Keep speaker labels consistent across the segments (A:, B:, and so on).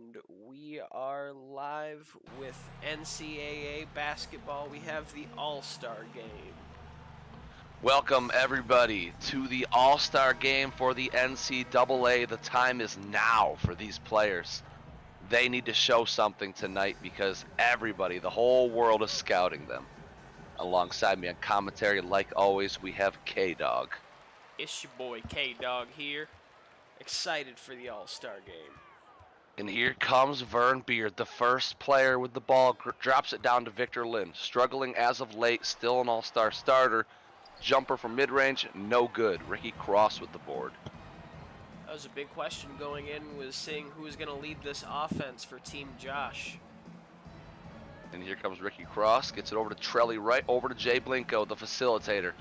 A: and we are live with NCAA basketball. We have the All-Star Game.
B: Welcome, everybody, to the All-Star Game for the NCAA. The time is now for these players. They need to show something tonight because everybody, the whole world, is scouting them. Alongside me on commentary, like always, we have K-Dog.
A: It's your boy K-Dog here. Excited for the All-Star Game.
B: And here comes Vern Beard, the first player with the ball, drops it down to Victor Lynn. Struggling as of late, still an all-star starter. Jumper from mid-range, no good. Ricky Cross with the board.
A: That was a big question going in, was seeing who was going to lead this offense for Team Josh.
B: And here comes Ricky Cross, gets it over to Trelly, right over to Jay Blinko, the facilitator.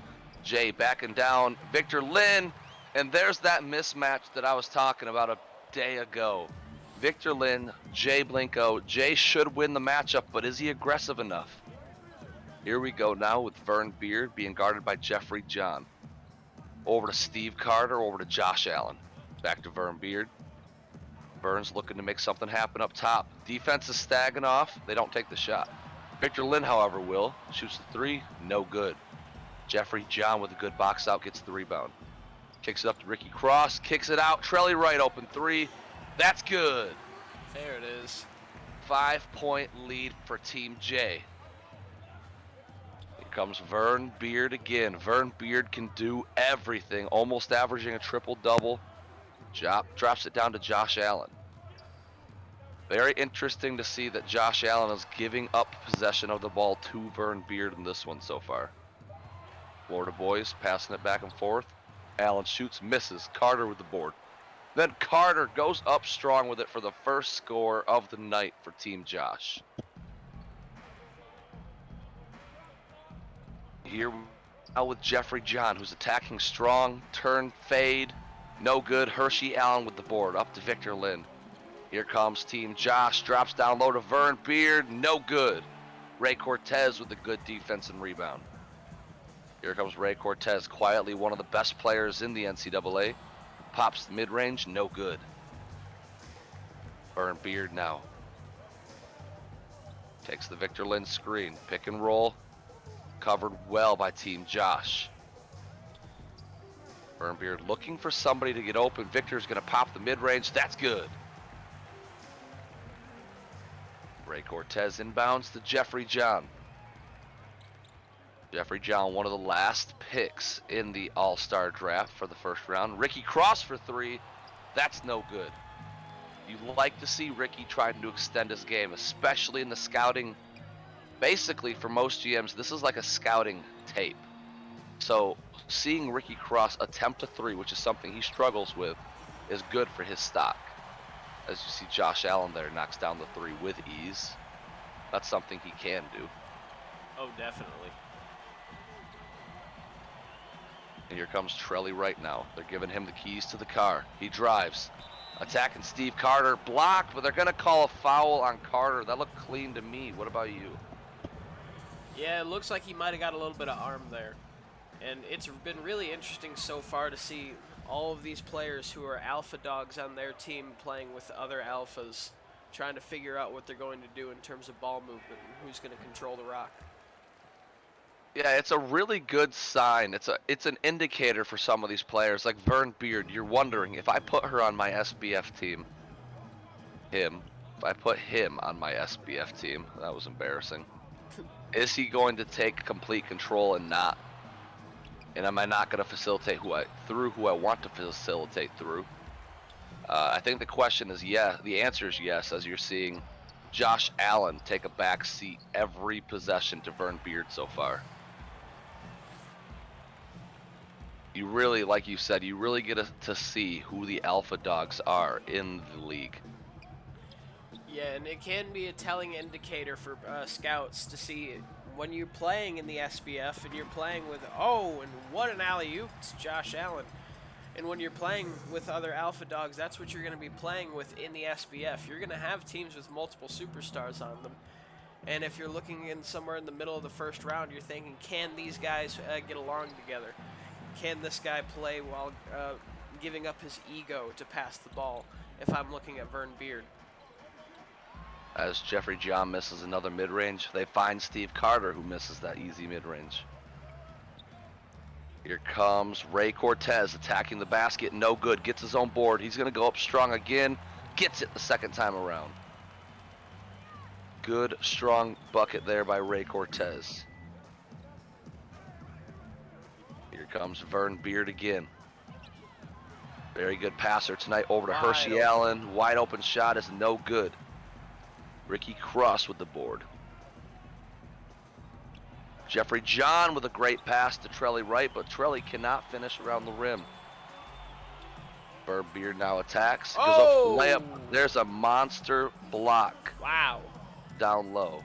B: Jay backing down, Victor Lynn, and there's that mismatch that I was talking about a day ago. Victor Lynn, Jay Blinko. Jay should win the matchup, but is he aggressive enough? Here we go now with Vern Beard being guarded by Jeffrey John. Over to Steve Carter, over to Josh Allen. Back to Vern Beard. Vern's looking to make something happen up top. Defense is staggering off. They don't take the shot. Victor Lynn, however, will. Shoots the three. No good. Jeffrey John with a good box out gets the rebound. Kicks it up to Ricky Cross. Kicks it out. Trelly right open three. That's good.
A: There it is.
B: 5-point lead for Team J. Here comes Vern Beard again. Vern Beard can do everything. Almost averaging a triple-double. Drops it down to Josh Allen. Very interesting to see that Josh Allen is giving up possession of the ball to Vern Beard in this one so far. Florida boys passing it back and forth. Allen shoots, misses. Carter with the board. Then Carter goes up strong with it for the first score of the night for Team Josh. Here now with Jeffrey John, who's attacking strong, turn, fade. No good. Hershey Allen with the board. Up to Victor Lynn. Here comes Team Josh. Drops down low to Vern Beard. No good. Ray Cortez with a good defense and rebound. Here comes Ray Cortez. Quietly one of the best players in the NCAA. Pops the mid-range. No good. Vern Beard now. Takes the Victor Lynn screen. Pick and roll. Covered well by Team Josh. Vern Beard looking for somebody to get open. Victor's going to pop the mid-range. That's good. Ray Cortez inbounds to Jeffrey John. Jeffrey John, one of the last picks in the All-Star draft for the first round. Ricky Cross for three. That's no good. You like to see Ricky trying to extend his game, especially in the scouting. Basically, for most GMs, this is like a scouting tape. So seeing Ricky Cross attempt a three, which is something he struggles with, is good for his stock. As you see Josh Allen there knocks down the three with ease. That's something he can do.
A: Oh, definitely.
B: And here comes Trelly right now. They're giving him the keys to the car. He drives. Attacking Steve Carter. Blocked, but they're going to call a foul on Carter. That looked clean to me. What about you?
A: Yeah, it looks like he might have got a little bit of arm there. And it's been really interesting so far to see all of these players who are alpha dogs on their team playing with other alphas, trying to figure out what they're going to do in terms of ball movement and who's going to control the rock.
B: Yeah, it's a really good sign. It's an indicator for some of these players. Like Vern Beard, you're wondering, if I put her on my SBF team, if I put him on my SBF team, that was embarrassing. Is he going to take complete control and not? And am I not going to facilitate who I want to facilitate through? I think the question is yes. The answer is yes, as you're seeing Josh Allen take a back seat every possession to Vern Beard so far. You really, like you said, you really get to see who the alpha dogs are in the league.
A: Yeah, and it can be a telling indicator for scouts to see when you're playing in the SBF and you're playing with, and what an alley-oop, it's Josh Allen. And when you're playing with other alpha dogs, that's what you're going to be playing with in the SBF. You're going to have teams with multiple superstars on them. And if you're looking in somewhere in the middle of the first round, you're thinking, can these guys get along together? Can this guy play while giving up his ego to pass the ball if I'm looking at Vern Beard?
B: as Jeffrey John misses another mid-range. They find Steve Carter, who misses that easy mid-range. Here comes Ray Cortez attacking the basket. No good. Gets his own board. He's going to go up strong again. Gets it the second time around. Good, strong bucket there by Ray Cortez. Here comes Vern Beard again. Very good passer tonight over to Hershey Allen. Wide open shot is no good. Ricky Cross with the board. Jeffrey John with a great pass to Trelly Wright, but Trelly cannot finish around the rim. Vern Beard now attacks. Goes up for the layup. There's a monster block.
A: Wow.
B: Down low.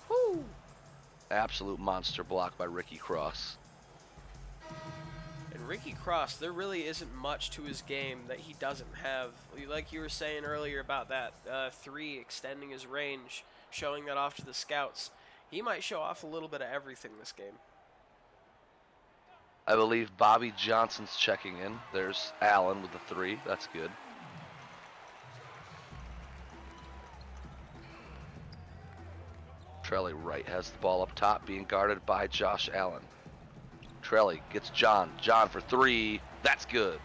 A: Woo.
B: Absolute monster block by Ricky Cross.
A: And Ricky Cross, there really isn't much to his game that he doesn't have. Like you were saying earlier about that 3 extending his range, showing that off to the scouts. He might show off a little bit of everything this game.
B: I believe Bobby Johnson's checking in. There's Allen with the 3. That's good. Trelly Wright has the ball up top, being guarded by Josh Allen. Trelly gets John. John for 3. That's good.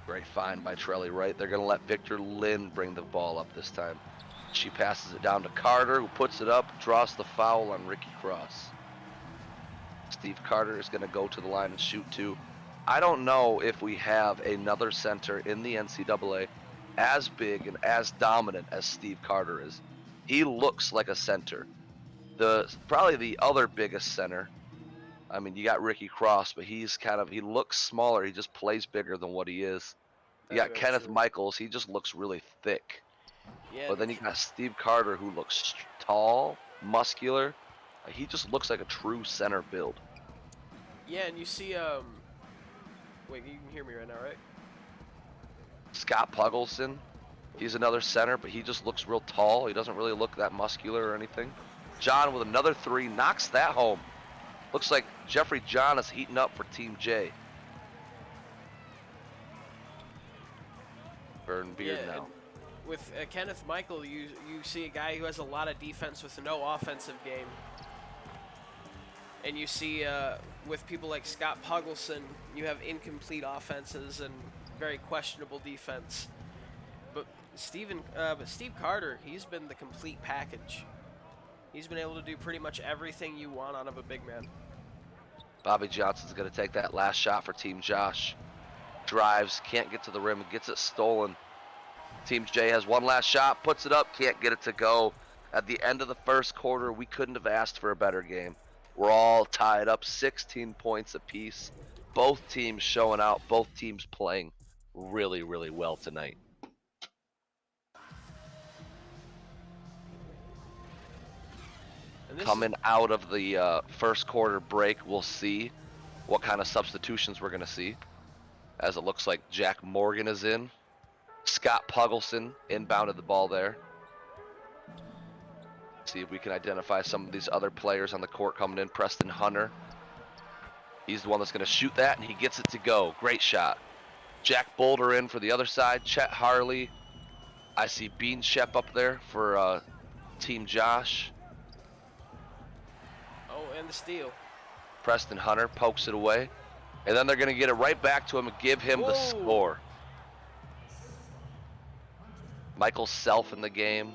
B: Great find by Trelly Wright. They're going to let Victor Lynn bring the ball up this time. She passes it down to Carter, who puts it up, draws the foul on Ricky Cross. Steve Carter is going to go to the line and shoot 2. I don't know if we have another center in the NCAA as big and as dominant as Steve Carter is. He looks like a center. Probably the other biggest center, I mean, you got Ricky Cross, but he looks smaller. He just plays bigger than what he is. You got Kenneth Michaels. He just looks really thick.
A: Yeah,
B: but then you got Steve Carter, who looks tall, muscular. He just looks like a true center build.
A: Yeah, and you see, wait, you can hear me right now, right?
B: Scott Puggleson, he's another center, but he just looks real tall. He doesn't really look that muscular or anything. John with another 3, knocks that home. Looks like Jeffrey John is heating up for Team J. Vern Beard now.
A: With Kenneth Michael, you see a guy who has a lot of defense with no offensive game. And you see with people like Scott Puggleson, you have incomplete offenses and very questionable defense. But Steve Carter, he's been the complete package. He's been able to do pretty much everything you want out of a big man.
B: Bobby Johnson's going to take that last shot for Team Josh. Drives, can't get to the rim, and gets it stolen. Team J has one last shot, puts it up, can't get it to go. At the end of the first quarter, we couldn't have asked for a better game. We're all tied up, 16 points apiece. Both teams showing out, both teams playing really, really well tonight. Coming out of the first quarter break, we'll see what kind of substitutions we're going to see, as it looks like Jack Morgan is in. Scott Puggleson inbounded the ball there. See if we can identify some of these other players on the court coming in. Preston Hunter. He's the one that's going to shoot that, and he gets it to go. Great shot. Jack Boulder in for the other side. Chet Harley. I see Bean Shep up there for Team Josh.
A: Oh, and the steal.
B: Preston Hunter pokes it away. And then they're going to get it right back to him and give him the score. Michael Self in the game.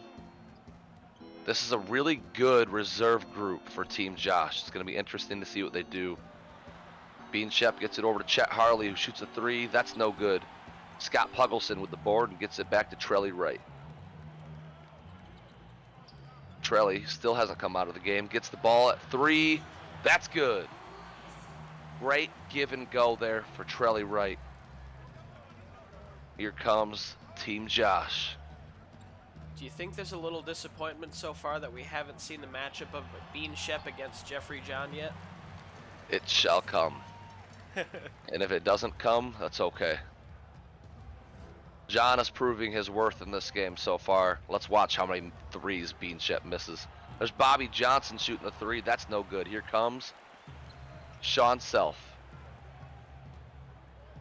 B: This is a really good reserve group for Team Josh. It's going to be interesting to see what they do. Bean Shep gets it over to Chet Harley, who shoots a 3. That's no good. Scott Puggleson with the board and gets it back to Trelly Wright. Trelly still hasn't come out of the game. Gets the ball at 3. That's good. Great give and go there for Trelly Wright. Here comes Team Josh.
A: Do you think there's a little disappointment so far that we haven't seen the matchup of Bean Shep against Jeffrey John yet?
B: It shall come. And if it doesn't come, that's okay. John is proving his worth in this game so far. Let's watch how many 3s Bean Shep misses. There's Bobby Johnson shooting a 3. That's no good. Here comes Sean Self.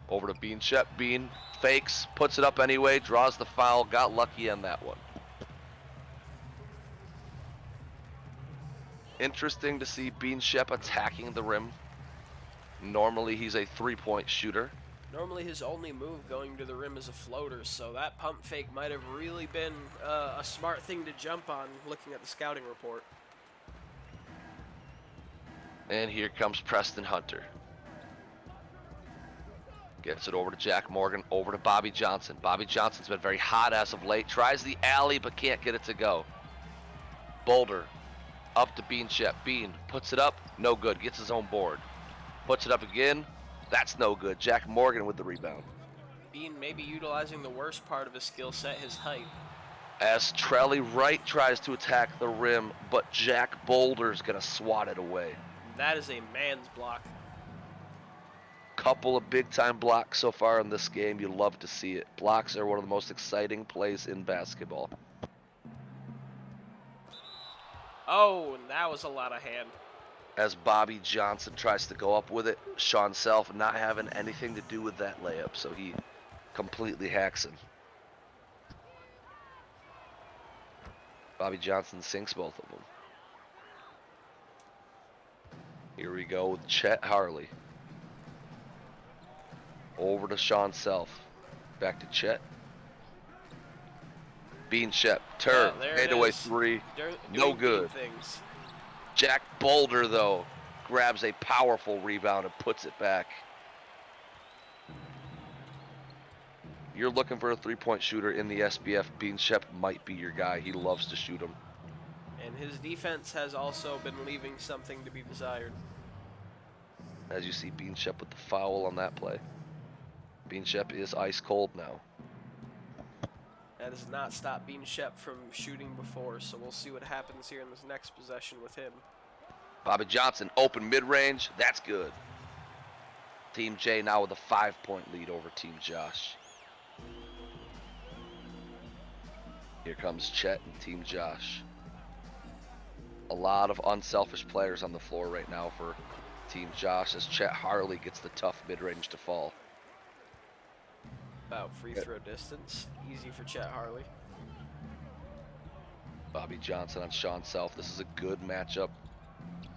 B: Over to Bean Shep. Bean fakes, puts it up anyway, draws the foul, got lucky on that one. Interesting to see Bean Shep attacking the rim. Normally he's a three-point shooter.
A: Normally his only move going to the rim is a floater, so that pump fake might have really been a smart thing to jump on looking at the scouting report.
B: And here comes Preston Hunter. Gets it over to Jack Morgan, over to Bobby Johnson. Bobby Johnson's been very hot as of late. Tries the alley, but can't get it to go. Boulder, up to Bean Shep. Bean puts it up, no good, gets his own board. Puts it up again, that's no good. Jack Morgan with the rebound.
A: Bean maybe utilizing the worst part of his skill set, his height.
B: As Trelly Wright tries to attack the rim, but Jack Boulder's gonna swat it away.
A: That is a man's block.
B: Couple of big-time blocks so far in this game. You love to see it. Blocks are one of the most exciting plays in basketball.
A: Oh, and that was a lot of hand.
B: As Bobby Johnson tries to go up with it, Sean Self not having anything to do with that layup, so he completely hacks him. Bobby Johnson sinks both of them. Here we go with Chet Harley. Over to Sean Self. Back to Chet. Bean Shep. Turn. Fadeaway three. No good.
A: Things.
B: Jack Boulder, though, grabs a powerful rebound and puts it back. You're looking for a three-point shooter in the SBF. Bean Shep might be your guy. He loves to shoot them.
A: And his defense has also been leaving something to be desired.
B: As you see Bean Shep with the foul on that play. Bean Shep is ice cold now.
A: That has not stopped Bean Shep from shooting before, so we'll see what happens here in this next possession with him.
B: Bobby Johnson, open mid-range. That's good. Team J now with a 5-point lead over Team Josh. Here comes Chet and Team Josh. A lot of unselfish players on the floor right now for Team Josh as Chet Harley gets the tough mid-range to fall.
A: About free throw distance. Easy for Chet Harley.
B: Bobby Johnson on Sean Self. This is a good matchup.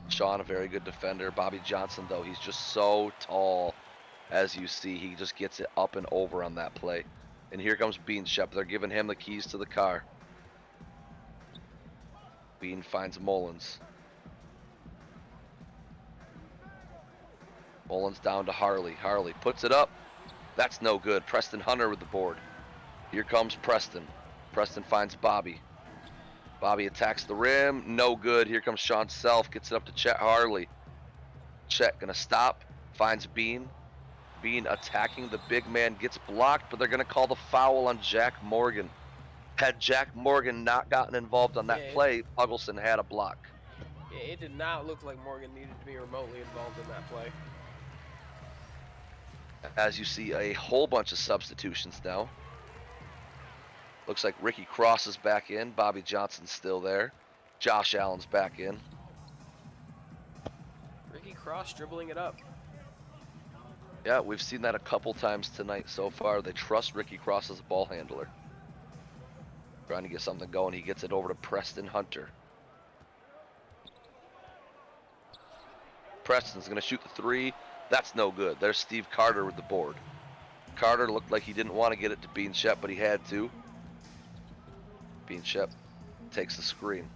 B: Sean, a very good defender. Bobby Johnson, though, he's just so tall. As you see, he just gets it up and over on that play. And here comes Bean Shep. They're giving him the keys to the car. Bean finds Mullins. Mullins down to Harley. Harley puts it up. That's no good. Preston Hunter with the board. Here comes Preston. Preston finds Bobby. Bobby attacks the rim. No good. Here comes Sean Self. Gets it up to Chet Harley. Chet gonna stop. Finds Bean. Bean attacking the big man. Gets blocked, but they're gonna call the foul on Jack Morgan. Had Jack Morgan not gotten involved on that play, Uggleson had a block.
A: It did not look like Morgan needed to be remotely involved in that play.
B: As you see, a whole bunch of substitutions now. Looks like Ricky Cross is back in. Bobby Johnson's still there. Josh Allen's back in.
A: Ricky Cross dribbling it up.
B: Yeah, we've seen that a couple times tonight so far. They trust Ricky Cross as a ball handler. Trying to get something going. He gets it over to Preston Hunter. Preston's going to shoot the three. That's no good. There's Steve Carter with the board. Carter looked like he didn't want to get it to Bean Shep, but he had to. Bean Shep takes the screen.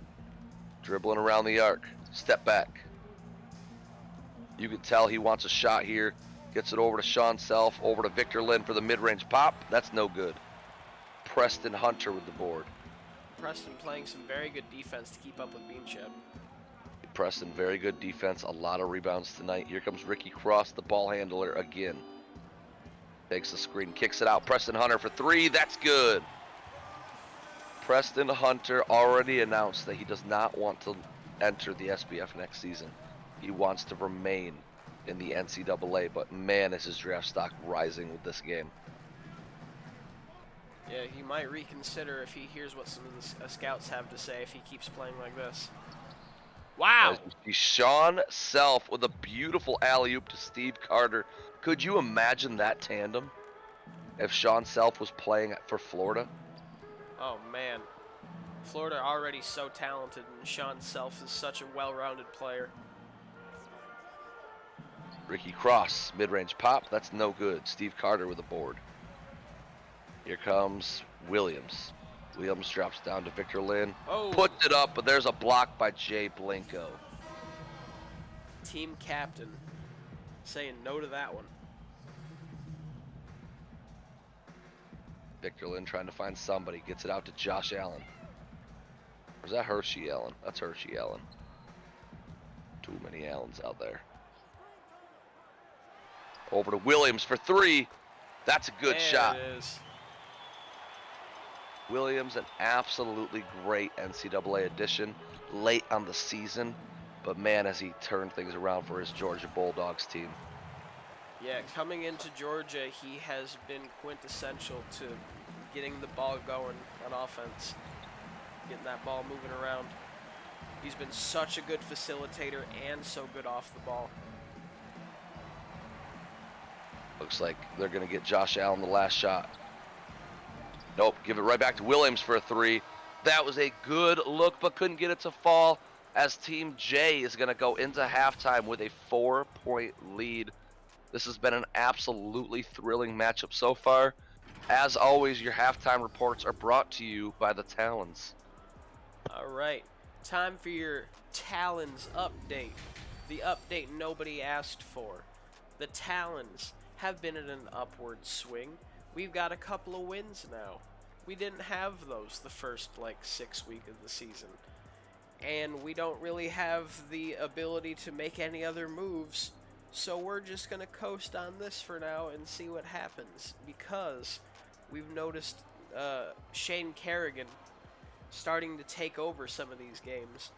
B: Dribbling around the arc. Step back. You can tell he wants a shot here. Gets it over to Sean Self. Over to Victor Lynn for the mid-range pop. That's no good. Preston Hunter with the board.
A: Preston playing some very good defense to keep up with Bean Shep.
B: Preston, very good defense. A lot of rebounds tonight. Here comes Ricky Cross, the ball handler again. Takes the screen, kicks it out. Preston Hunter for three. That's good. Preston Hunter already announced that he does not want to enter the SBF next season. He wants to remain in the NCAA, but man, is his draft stock rising with this game.
A: Yeah, he might reconsider if he hears what some of the scouts have to say if he keeps playing like this. Wow!
B: Sean Self with a beautiful alley-oop to Steve Carter. Could you imagine that tandem if Sean Self was playing for Florida?
A: Oh man, Florida already so talented, and Sean Self is such a well-rounded player.
B: Ricky Cross, mid-range pop. That's no good. Steve Carter with a board. Here comes Williams. Williams drops down to Victor Lynn.
A: Oh,
B: Puts it up, but there's a block by Jay Blinko.
A: team captain saying no to that one.
B: Victor Lynn trying to find somebody. Gets it out to Josh Allen. Or is that Hershey Allen? That's Hershey Allen. Too many Allens out there. Over to Williams for three. That's a good shot.
A: It is.
B: Williams, an absolutely great NCAA addition late on the season. But man, has he turned things around for his Georgia Bulldogs team.
A: Yeah, coming into Georgia, he has been quintessential to getting the ball going on offense, getting that ball moving around. He's been such a good facilitator and so good off the ball.
B: Looks like they're going to get Josh Allen the last shot. Nope, give it right back to Williams for a three. That was a good look, but couldn't get it to fall, as Team J is going to go into halftime with a 4-point lead. This has been an absolutely thrilling matchup so far. As always, your halftime reports are brought to you by the Talons.
A: All right, time for your Talons update. The update nobody asked for. The Talons have been in an upward swing. We've got a couple of wins now. We didn't have those the first 6 weeks of the season. And we don't really have the ability to make any other moves. So we're just going to coast on this for now and see what happens. Because we've noticed Shane Kerrigan starting to take over some of these games.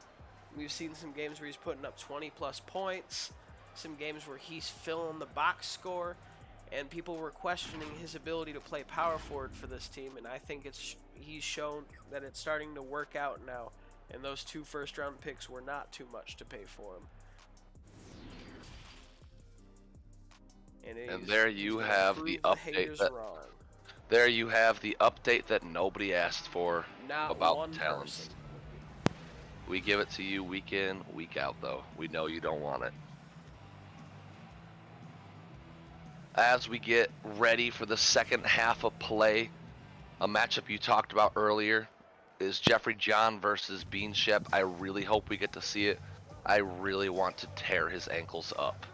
A: We've seen some games where he's putting up 20-plus points. Some games where he's filling the box score. And people were questioning his ability to play power forward for this team. And I think he's shown that it's starting to work out now. And those 2 first-round picks were not too much to pay for him.
B: And there you have the update. There you have the update that nobody asked for about the Talons. We give it to you week in, week out, though. We know you don't want it. As we get ready for the second half of play, a matchup you talked about earlier is Jeffrey John versus Bean Shep. I really hope we get to see it. I really want to tear his ankles up.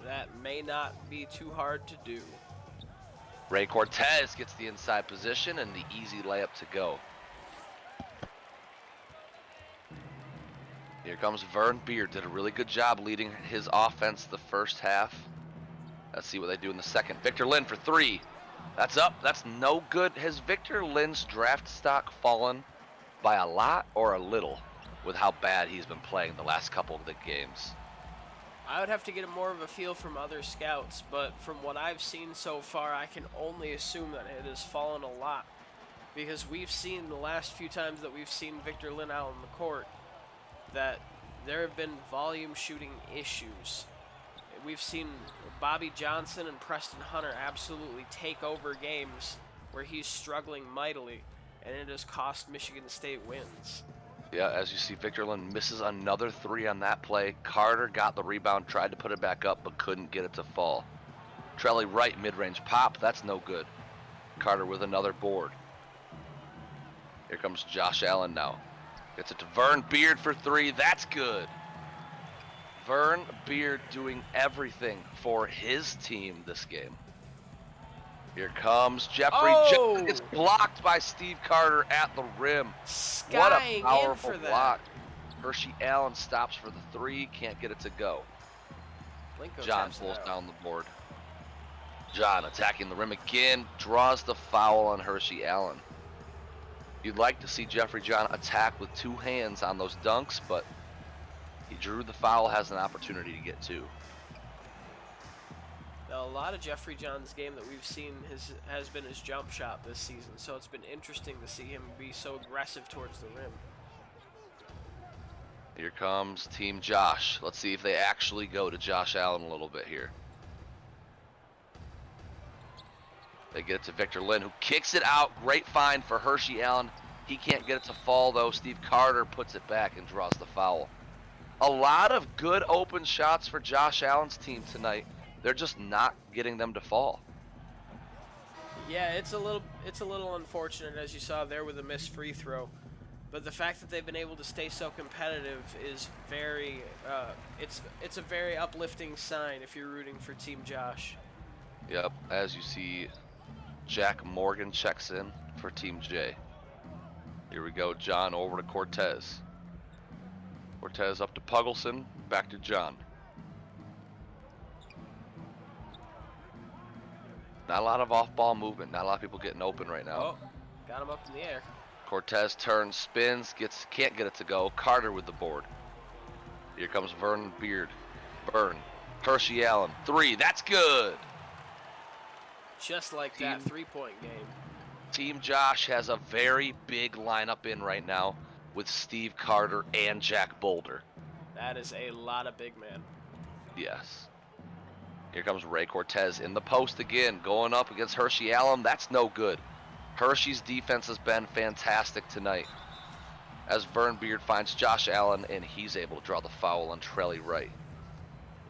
A: That may not be too hard to do.
B: Ray Cortez gets the inside position and the easy layup to go. Here comes Vern Beard. Did a really good job leading his offense the first half. Let's see what they do in the second. Victor Lynn for three. That's up. That's no good. Has Victor Lynn's draft stock fallen by a lot or a little with how bad he's been playing the last couple of the games?
A: I would have to get more of a feel from other scouts, but from what I've seen so far, I can only assume that it has fallen a lot. Because we've seen the last few times that we've seen Victor Lynn out on the court that there have been volume shooting issues. We've seen Bobby Johnson and Preston Hunter absolutely take over games where he's struggling mightily, and it has cost Michigan State wins.
B: Yeah, as you see, Victor Lynn misses another three on that play. Carter got the rebound, tried to put it back up, but couldn't get it to fall. Trelly right, mid-range pop, that's no good. Carter with another board. Here comes Josh Allen now. Gets it to Vern Beard for three, that's good. Vern Beard doing everything for his team this game. Here comes Jeffrey.
A: Oh!
B: It's blocked by Steve Carter at the rim.
A: Skying
B: what a powerful
A: in for
B: block. Hershey Allen stops for the three, can't get it to go.
A: Blinko
B: John pulls down the board. John attacking the rim again, draws the foul on Hershey Allen. You'd like to see Jeffrey John attack with two hands on those dunks, but he drew the foul, has an opportunity to get two.
A: Now, a lot of Jeffrey John's game that we've seen has been his jump shot this season, so it's been interesting to see him be so aggressive towards the rim.
B: Here comes Team Josh. Let's see if they actually go to Josh Allen a little bit here. They get it to Victor Lynn, who kicks it out. Great find for Hershey Allen. He can't get it to fall, though. Steve Carter puts it back and draws the foul. A lot of good open shots for Josh Allen's team tonight. They're just not getting them to fall.
A: Yeah, it's a little unfortunate, as you saw there with a missed free throw. But the fact that they've been able to stay so competitive is very, it's a very uplifting sign if you're rooting for Team Josh.
B: Yep, as you see, Jack Morgan checks in for Team J. Here we go, John over to Cortez. Cortez up to Puggleson, back to John. Not a lot of off-ball movement, not a lot of people getting open right now.
A: Oh, got him up in the air.
B: Cortez turns, spins, can't get it to go. Carter with the board. Here comes Vern Beard. Vern. Hershey Allen. 3. That's good.
A: Just like that 3-point game.
B: Team Josh has a very big lineup in right now with Steve Carter and Jack Boulder.
A: That is a lot of big men.
B: Yes. Here comes Ray Cortez in the post again, going up against Hershey Allen. That's no good. Hershey's defense has been fantastic tonight. As Vern Beard finds Josh Allen, and he's able to draw the foul on Trelly Wright.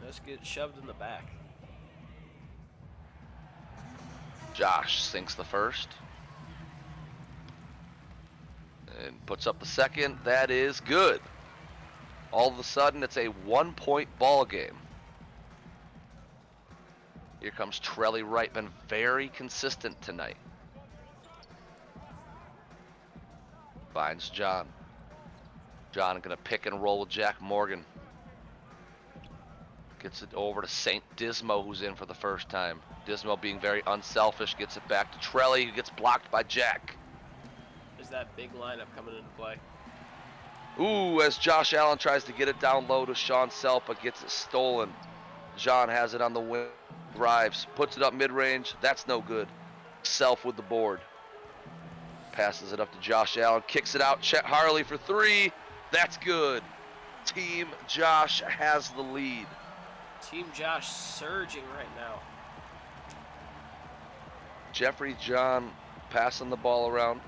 A: Let's get shoved in the back.
B: Josh sinks the first. And puts up the second. That is good. All of a sudden, it's a 1-point ball game. Here comes Trelly Wright, been very consistent tonight. Finds John. John gonna pick and roll with Jack Morgan. Gets it over to St. Dismo, who's in for the first time. Dismo being very unselfish, gets it back to Trelly, who gets blocked by Jack.
A: There's that big lineup coming into play.
B: Ooh, as Josh Allen tries to get it down low to Sean Self, but gets it stolen. John has it on the wing, drives, puts it up mid-range. That's no good. Self with the board. Passes it up to Josh Allen, kicks it out. Chet Harley for 3. That's good. Team Josh has the lead.
A: Team Josh surging right now.
B: Jeffrey John passing the ball around.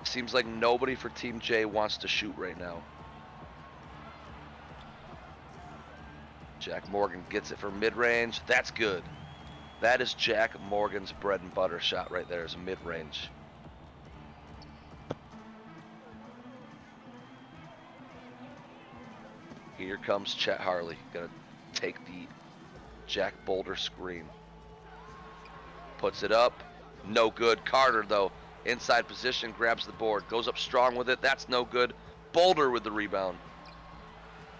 B: Seems like nobody for Team J wants to shoot right now. Jack Morgan gets it for mid-range. That's good. That is Jack Morgan's bread and butter shot right there, is mid-range. Here comes Chet Harley. Gonna take the Jack Boulder screen. Puts it up. No good. Carter, though, inside position, grabs the board. Goes up strong with it. That's no good. Boulder with the rebound.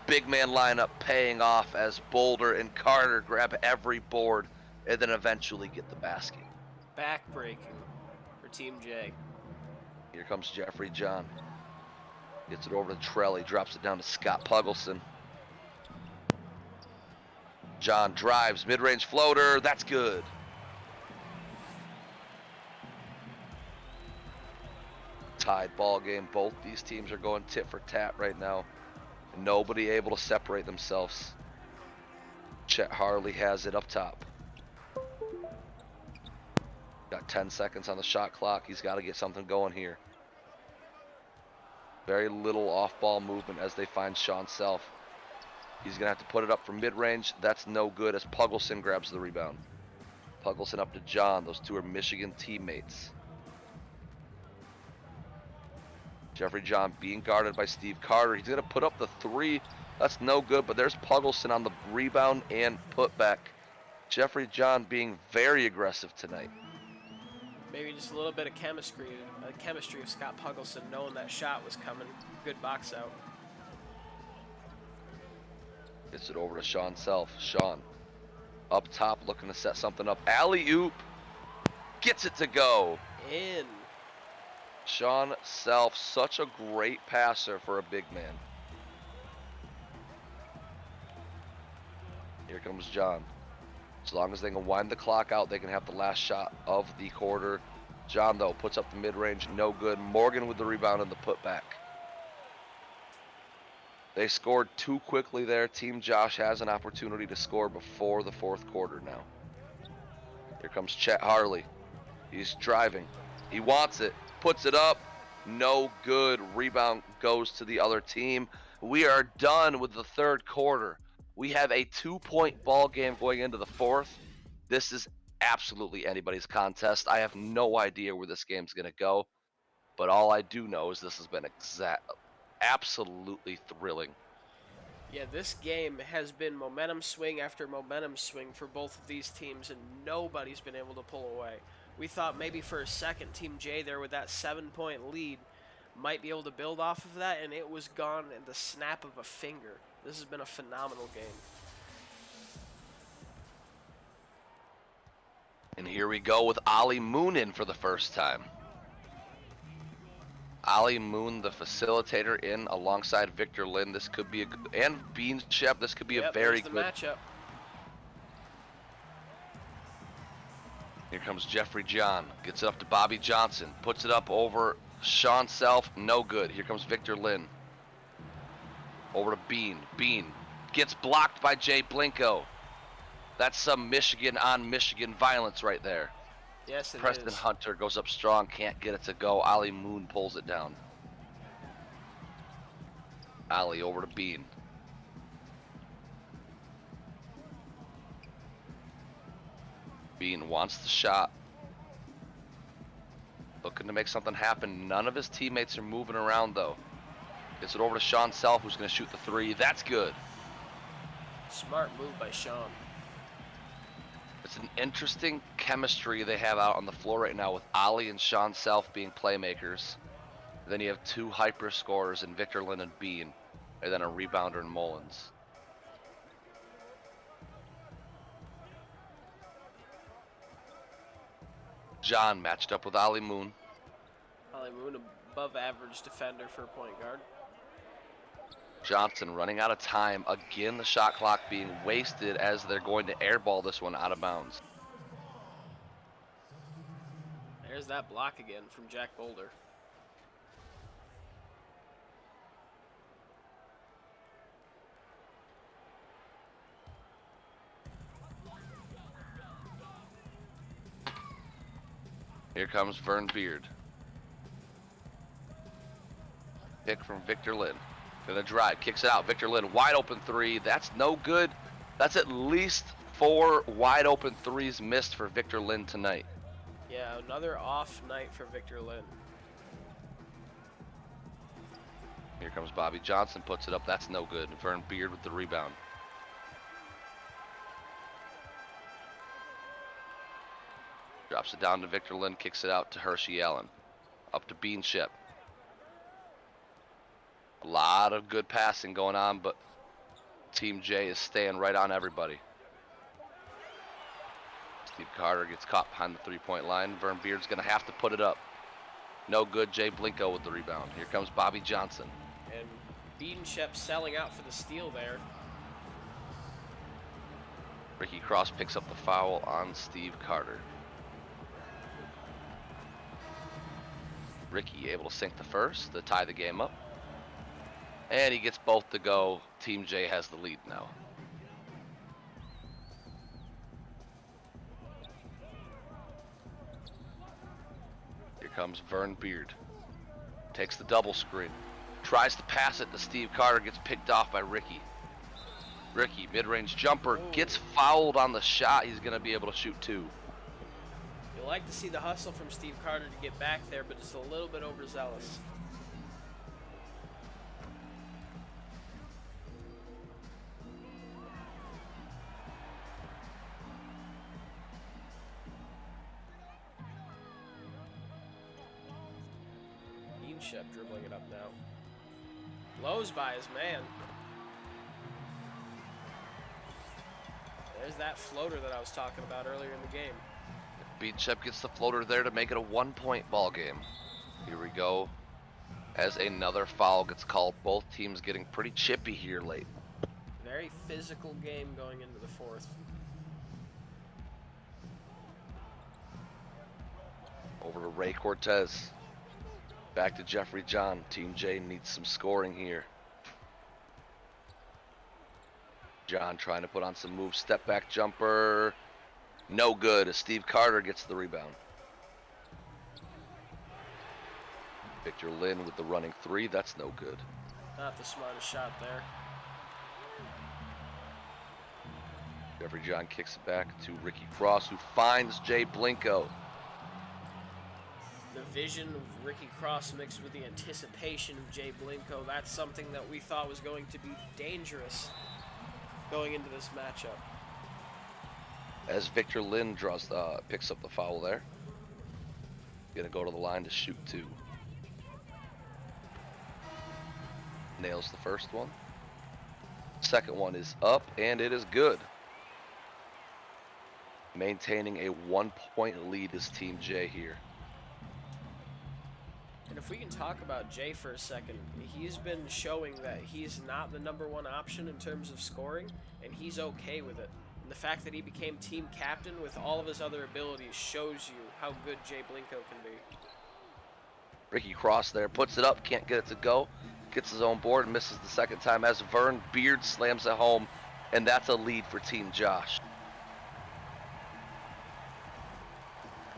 B: Big man lineup paying off as Boulder and Carter grab every board and then eventually get the basket.
A: Back-breaking for Team J.
B: Here comes Jeffrey John. Gets it over to Trelly. Drops it down to Scott Puggleson. John drives. Mid-range floater. That's good. Tied ball game. Both these teams are going tit for tat right now. Nobody able to separate themselves. Chet Harley has it up top. Got 10 seconds on the shot clock. He's got to get something going here. Very little off-ball movement as they find Sean Self. He's going to have to put it up from mid-range. That's no good as Puggleson grabs the rebound. Puggleson up to John. Those two are Michigan teammates. Jeffrey John being guarded by Steve Carter. He's going to put up the 3. That's no good, but there's Puggleson on the rebound and putback. Jeffrey John being very aggressive tonight.
A: Maybe just a little bit of chemistry of Scott Puggleson knowing that shot was coming. Good box out.
B: Gets it over to Sean Self. Sean up top looking to set something up. Alley-oop. Gets it to go.
A: In.
B: Sean Self, such a great passer for a big man. Here comes John. As long as they can wind the clock out, they can have the last shot of the quarter. John, though, puts up the mid-range. No good. Morgan with the rebound and the putback. They scored too quickly there. Team Josh has an opportunity to score before the fourth quarter now. Here comes Chet Harley. He's driving. He wants it. Puts it up. No good. Rebound goes to the other team. We are done with the third quarter. We have a 2-point ball game going into the fourth. This is absolutely anybody's contest. I have no idea where this game's going to go, but all I do know is this has been absolutely thrilling.
A: Yeah, this game has been momentum swing after momentum swing for both of these teams, and nobody's been able to pull away. We thought maybe for a second, Team J there with that 7-point lead might be able to build off of that, and it was gone at the snap of a finger. This has been a phenomenal game.
B: And here we go with Ali Moon in for the first time. Ali Moon, the facilitator, in alongside Victor Lin. This could be and Bean Shep. This could be a very
A: there's the
B: good
A: matchup.
B: Here comes Jeffrey John. Gets it up to Bobby Johnson. Puts it up over Sean Self. No good. Here comes Victor Lin. Over to Bean. Bean gets blocked by Jay Blinko. That's some Michigan on Michigan violence right there.
A: Yes, it
B: Preston
A: is.
B: Hunter goes up strong. Can't get it to go. Ali Moon pulls it down. Ali over to Bean. Bean wants the shot. Looking to make something happen. None of his teammates are moving around, though. Gets it over to Sean Self, who's going to shoot the three. That's good.
A: Smart move by Sean.
B: It's an interesting chemistry they have out on the floor right now with Ali and Sean Self being playmakers. Then you have two hyper scorers in Victor Lin and Bean, and then a rebounder in Mullins. John matched up with Ali Moon.
A: Ali Moon, above average defender for a point guard.
B: Johnson running out of time. Again, the shot clock being wasted as they're going to airball this one out of bounds.
A: There's that block again from Jack Boulder.
B: Here comes Vern Beard. Pick from Victor Lin. Gonna drive, kicks it out. Victor Lin, wide open three. That's no good. That's at least 4 wide open threes missed for Victor Lin tonight.
A: Yeah, another off night for Victor Lin.
B: Here comes Bobby Johnson, puts it up. That's no good. Vern Beard with the rebound. Drops it down to Victor Lin, kicks it out to Hershey Allen. Up to Bean Shep. A lot of good passing going on, but Team J is staying right on everybody. Steve Carter gets caught behind the three-point line. Vern Beard's going to have to put it up. No good. Jay Blinko with the rebound. Here comes Bobby Johnson.
A: And Beatonshep selling out for the steal there.
B: Ricky Cross picks up the foul on Steve Carter. Ricky able to sink the first to tie the game up. And he gets both to go. Team J has the lead now. Here comes Vern Beard. Takes the double screen. Tries to pass it to Steve Carter. Gets picked off by Ricky. Ricky, mid-range jumper. Gets fouled on the shot. He's going to be able to shoot 2.
A: You like to see the hustle from Steve Carter to get back there, but just a little bit overzealous. Beanshep dribbling it up now. Blows by his man. There's that floater that I was talking about earlier in the game.
B: Beanshep gets the floater there to make it a 1-point ball game. Here we go. As another foul gets called, both teams getting pretty chippy here late.
A: Very physical game going into the fourth.
B: Over to Ray Cortez. Back to Jeffrey John. Team J needs some scoring here. John trying to put on some moves. Step back jumper. No good as Steve Carter gets the rebound. Victor Lynn with the running three. That's no good.
A: Not the smartest shot there.
B: Jeffrey John kicks it back to Ricky Cross, who finds Jay Blinko.
A: The vision of Ricky Cross mixed with the anticipation of Jay Blinko, that's something that we thought was going to be dangerous going into this matchup.
B: As Victor Lynn picks up the foul there. Gonna go to the line to shoot two. Nails the first one. Second one is up, and it is good. Maintaining a 1-point lead is Team J here.
A: And if we can talk about Jay for a second, he's been showing that he's not the #1 option in terms of scoring, and he's okay with it. And the fact that he became team captain with all of his other abilities shows you how good Jay Blinko can be.
B: Ricky Cross there, puts it up, can't get it to go. Gets his own board and misses the second time as Vern Beard slams it home, and that's a lead for Team Josh.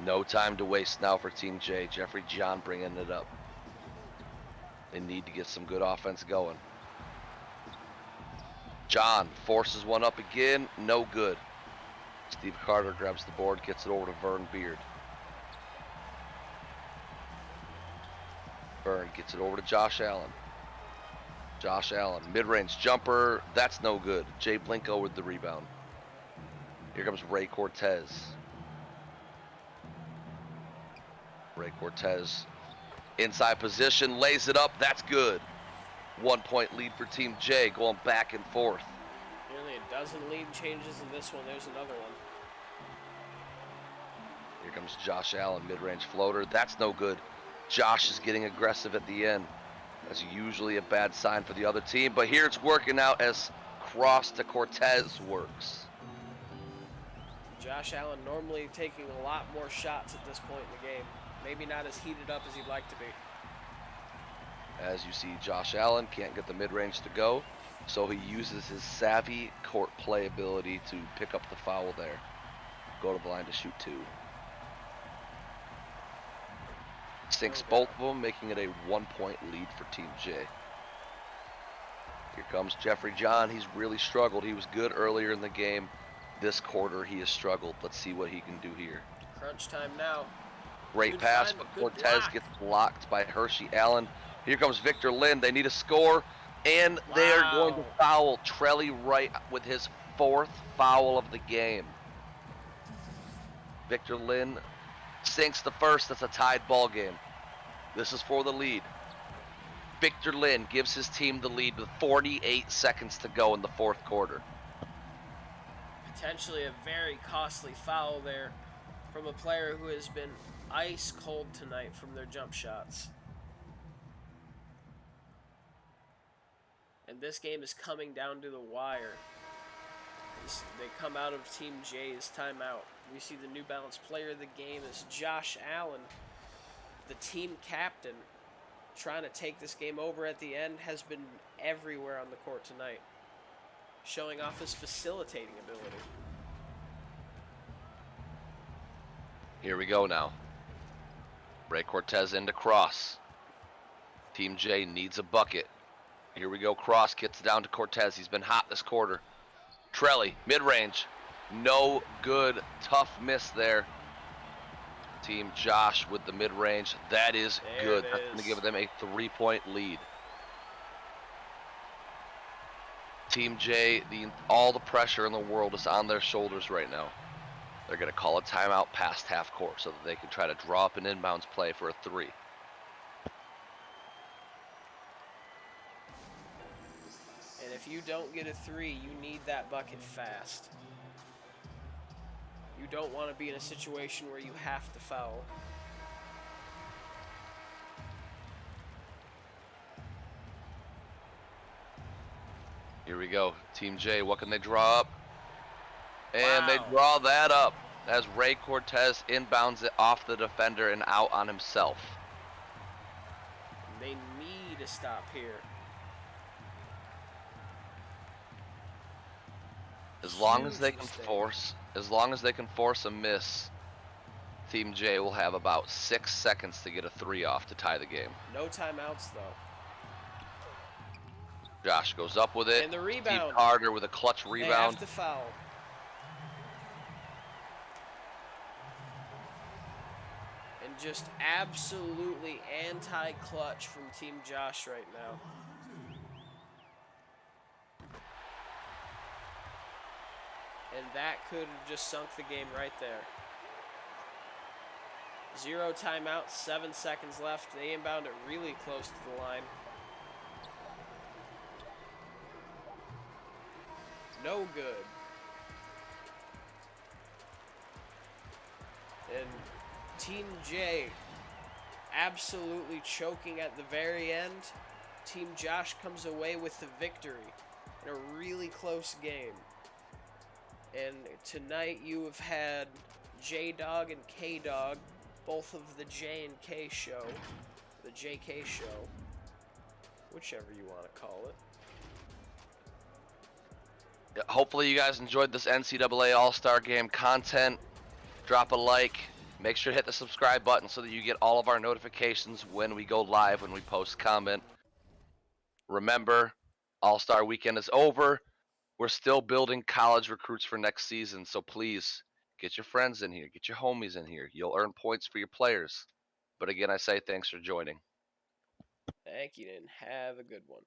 B: No time to waste now for Team J. Jeffrey John bringing it up. They need to get some good offense going. John forces one up again, no good. Steve Carter grabs the board, gets it over to Vern Beard. Vern gets it over to Josh Allen. Josh Allen, mid-range jumper, that's no good. Jay Blinko with the rebound. Here comes Ray Cortez. Ray Cortez, inside position, lays it up, that's good. 1-point lead for Team J, going back and forth.
A: Nearly a dozen lead changes in this one, there's another one.
B: Here comes Josh Allen, mid-range floater, that's no good. Josh is getting aggressive at the end. That's usually a bad sign for the other team, but here it's working out as cross to Cortez works.
A: Josh Allen normally taking a lot more shots at this point in the game. Maybe not as heated up as he'd like to be.
B: As you see, Josh Allen can't get the mid-range to go, so he uses his savvy court play ability to pick up the foul there. Go to the line to shoot two. Sinks both of them, making it a 1-point lead for Team J. Here comes Jeffrey John. He's really struggled. He was good earlier in the game. This quarter, he has struggled. Let's see what he can do here.
A: Crunch time now.
B: Great
A: Good
B: pass,
A: find,
B: but
A: good
B: Cortez
A: block.
B: gets blocked by Hershey Allen. Here comes Victor Lynn. They need a score, and they are going to
A: Wow.
B: foul Trelly Wright with his 4th foul of the game. Victor Lynn sinks the first. That's a tied ball game. This is for the lead. Victor Lynn gives his team the lead with 48 seconds to go in the 4th quarter.
A: Potentially a very costly foul there from a player who has been ice cold tonight from their jump shots. And this game is coming down to the wire. They come out of Team J's timeout. We see the New Balance player of the game is Josh Allen, the team captain, trying to take this game over at the end, has been everywhere on the court tonight, showing off his facilitating ability.
B: Here we go now. Ray Cortez into Cross. Team J needs a bucket. Here we go. Cross gets down to Cortez. He's been hot this quarter. Trelly, mid-range. No good. Tough miss there. Team Josh with the mid-range. That is good. That's going to give them a 3-point lead. Team J, all the pressure in the world is on their shoulders right now. They're going to call a timeout past half court so that they can try to draw up an inbounds play for a 3.
A: And if you don't get a 3, you need that bucket fast. You don't want to be in a situation where you have to foul.
B: Here we go. Team J, what can they draw up? And they
A: Wow.
B: draw that up as Ray Cortez inbounds it off the defender and out on himself.
A: They need to stop here.
B: As long as
A: Huge
B: they can
A: mistake.
B: force a miss, Team J will have about 6 seconds to get a 3 off to tie the game.
A: No timeouts, though.
B: Josh goes up with it.
A: And the
B: Steve
A: rebound.
B: Carter with a clutch
A: They
B: rebound.
A: have to foul. And just absolutely anti-clutch from Team Josh right now. And that could have just sunk the game right there. 0 timeout, 7 seconds left. They inbound it really close to the line. No good. And Team J absolutely choking at the very end. Team Josh comes away with the victory in a really close game. And tonight you have had J-Dog and K-Dog, both of the J and K show, the JK show, whichever you want to call it.
B: Hopefully you guys enjoyed this NCAA All-Star Game content. Drop a like. Make sure to hit the subscribe button so that you get all of our notifications when we go live, when we post comment. Remember, All-Star Weekend is over. We're still building college recruits for next season, so please get your friends in here. Get your homies in here. You'll earn points for your players. But again, I say thanks for joining.
A: Thank you, and have a good one.